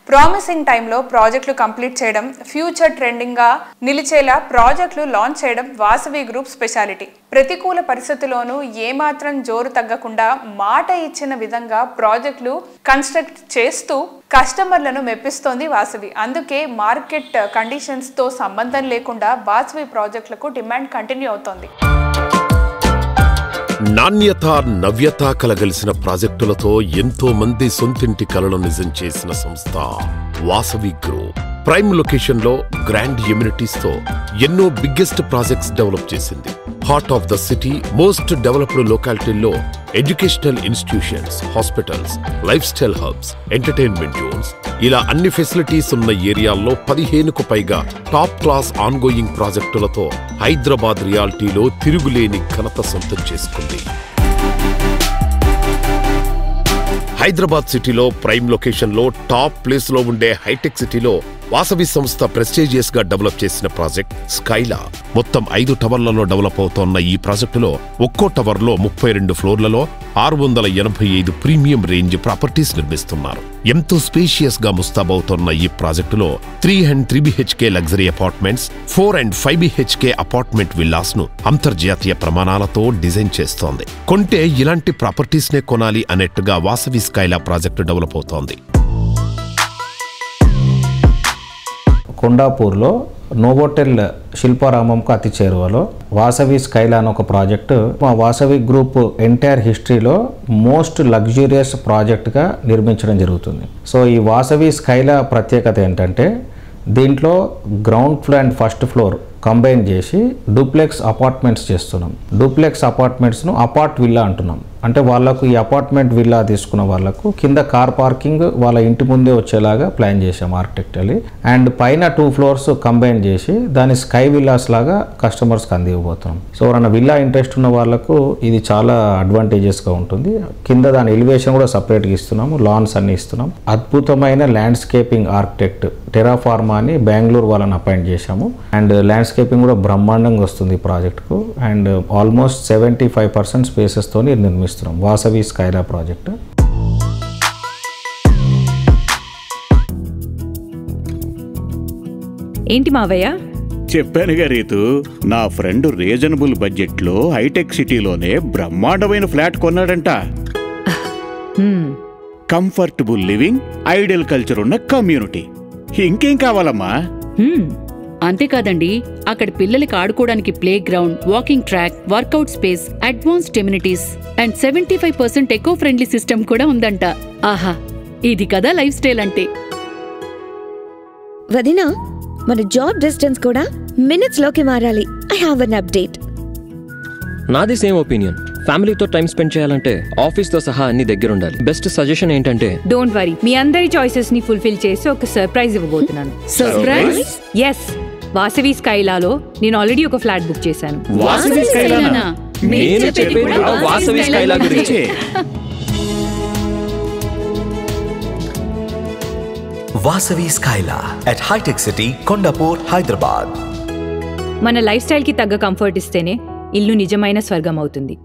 Promising టైంలో ప్రాజెక్టులు complete చేయడం, ఫ్యూచర్ ట్రెండింగ్గా నిలిచేలా ప్రాజెక్టులు లాంచ్ చేయడం వాసవి గ్రూప్ స్పెషాలిటీ. ప్రతికూల పరిస్థితుల్లోనూ ఏమాత్రం జోరు తగ్గకుండా మాట ఇచ్చిన విధంగా ప్రాజెక్టులు కన్స్ట్రక్ట్ చేస్తూ కస్టమర్లను మెప్పిస్తోంది వాసవి. అందుకే మార్కెట్ కండిషన్స్తో సంబంధం లేకుండా వాసవి ప్రాజెక్టులకు డిమాండ్ కంటిన్యూ అవుతోంది. నాణ్యత నవ్యత కలగలిసిన ప్రాజెక్టులతో ఎంతో మంది సొంతింటి కలను నిజం చేసిన సంస్థ వాసవి గ్రూప్. ప్రైమ్ లొకేషన్ లో గ్రాండ్ ఎమ్యూనిటీస్ తో ఎన్నో బిగ్గెస్ట్ ప్రాజెక్ట్స్ డెవలప్ చేసింది. Heart of the city most developed లొకాలిటీల్లో educational institutions, hospitals, life style hubs, entertainment zones ఇలా అన్ని ఫెసిలిటీస్ ఉన్న ఏరియాల్లో 15కు పైగా టాప్ క్లాస్ ఆన్గోయింగ్ ప్రాజెక్టులతో హైదరాబాద్ రియాలిటీలో తిరుగులేని ఘనత సొంతం చేసుకుంది. హైదరాబాద్ సిటీలో ప్రైమ్ లొకేషన్ లో టాప్ ప్లేస్ లో ఉండే హైటెక్ సిటీలో వాసవి సంస్థ ప్రెస్టీజియస్ గా డెవలప్ చేసిన ప్రాజెక్ట్ స్కైలా. మొత్తం 5 టవర్లలో డెవలప్ అవుతోన్న ఈ ప్రాజెక్టులో ఒక్కో టవర్ లో 32 ఫ్లోర్లలో 685 ప్రీమియం రేంజ్ ప్రాపర్టీస్ నిర్మిస్తున్నారు. ఎంతో స్పేషియస్ గా ముస్తాబవుతోన్న ఈ ప్రాజెక్టులో 3 and 3 BHK luxury apartments, 4 and 5 BHK apartment villas ను అంతర్జాతీయ ప్రమాణాలతో డిజైన్ చేస్తోంది. కొంటే ఇలాంటి ప్రాపర్టీస్ నే కొనాలి అన్నట్టుగా వాసవి స్కైలా ప్రాజెక్టు డెవలప్ అవుతోంది. కొండాపూర్లో నోవోటెల్ శిల్పారామంకు అతి చేరువలో వాసవి స్కైలా అని ఒక ప్రాజెక్టు మా వాసవి గ్రూప్ ఎంటైర్ హిస్టరీలో మోస్ట్ లగ్జూరియస్ ప్రాజెక్ట్గా నిర్మించడం జరుగుతుంది. సో ఈ వాసవి స్కైలా ప్రత్యేకత ఏంటంటే దీంట్లో ground floor and first floor combine చేసి డూప్లెక్స్ అపార్ట్మెంట్స్ చేస్తున్నాం. డూప్లెక్స్ అపార్ట్మెంట్స్ను అపార్ట్ విల్లా అంటున్నాం. అంటే వాళ్ళకు ఈ అపార్ట్మెంట్ విల్లా తీసుకున్న వాళ్ళకు కింద కార్ పార్కింగ్ వాళ్ళ ఇంటి ముందే వచ్చేలాగా ప్లాన్ చేసాం ఆర్కిటెక్చర్లీ. అండ్ పైన 2 floors కంబైన్ చేసి దాని స్కై విల్లాస్ లాగా కస్టమర్స్కి అందివ్వబోతున్నాం. సో ఎవరైనా విల్లా ఇంట్రెస్ట్ ఉన్న వాళ్ళకు ఇది చాలా అడ్వాంటేజెస్గా ఉంటుంది. కింద దాని ఎలివేషన్ కూడా సపరేట్గా ఇస్తున్నాము, లాన్స్ అన్ని ఇస్తున్నాం. అద్భుతమైన ల్యాండ్స్కేపింగ్ ఆర్కిటెక్ట్ టెరాఫార్మా అని బెంగళూరు వాళ్ళని అపాయింట్ చేశాము. అండ్ ల్యాండ్స్కేపింగ్ కూడా బ్రహ్మాండంగా వస్తుంది ఈ ప్రాజెక్టుకు. అండ్ ఆల్మోస్ట్ 75% స్పేసెస్తో నిర్మిస్తున్నాం వాసవి స్కైలా ప్రాజెక్ట్. ఏంటి మావయ్య? చెప్పానుగా రీతు, నా ఫ్రెండ్ రీజనబుల్ బడ్జెట్ లో హైటెక్ సిటీలోనే బ్రహ్మాండమైన ఫ్లాట్ కొన్నాడంట. కంఫర్టబుల్ లివింగ్, ఐడియల్ కల్చర్ ఉన్న కమ్యూనిటీ. ఇంకేం కావాలమ్మా? అంతేకాదండి, అక్కడ పిల్లలకి ఆడుకోవడానికి play ground, walking track, workout space, advanced amenities and 75% eco friendly system కూడా ఉందంట. ఆహా, ఇది కదా లైఫ్ స్టైల్ అంటే. వదినా, మన జాబ్ డిస్టెన్స్ కూడా మినిట్స్ లోకి మారాలి. I have an update. నాది సేమ్ ఒపీనియన్. ఫ్యామిలీతో టైం స్పెండ్ చేయాలంటే ఆఫీస్ తో సహా అన్ని దగ్గర ఉండాలి. బెస్ట్ సజెషన్ ఏంటంటే, డోంట్ వరీ, మీ అందరి చాయిసెస్ ని ఫుల్ఫిల్ చేసి ఒక సర్ప్రైజ్ ఇవ్వబోతున్నాను. సర్ప్రైజ్? ఎస్, వాసవి స్కైలాలో నేను ఆల్రెడీ ఒక ఫ్లాట్ బుక్ చేశాను. వాసవి స్కైలానా? నేను చెప్పేది కూడా వాసవి స్కైలా గురించి. వాసవి స్కైలా at హైటెక్ సిటీ, కొండాపూర్, హైదరాబాద్. మన లైఫ్ స్టైల్ కి తగ్గ కంఫర్ట్ ఇస్తేనే ఇల్లు నిజమైన స్వర్గం అవుతుంది.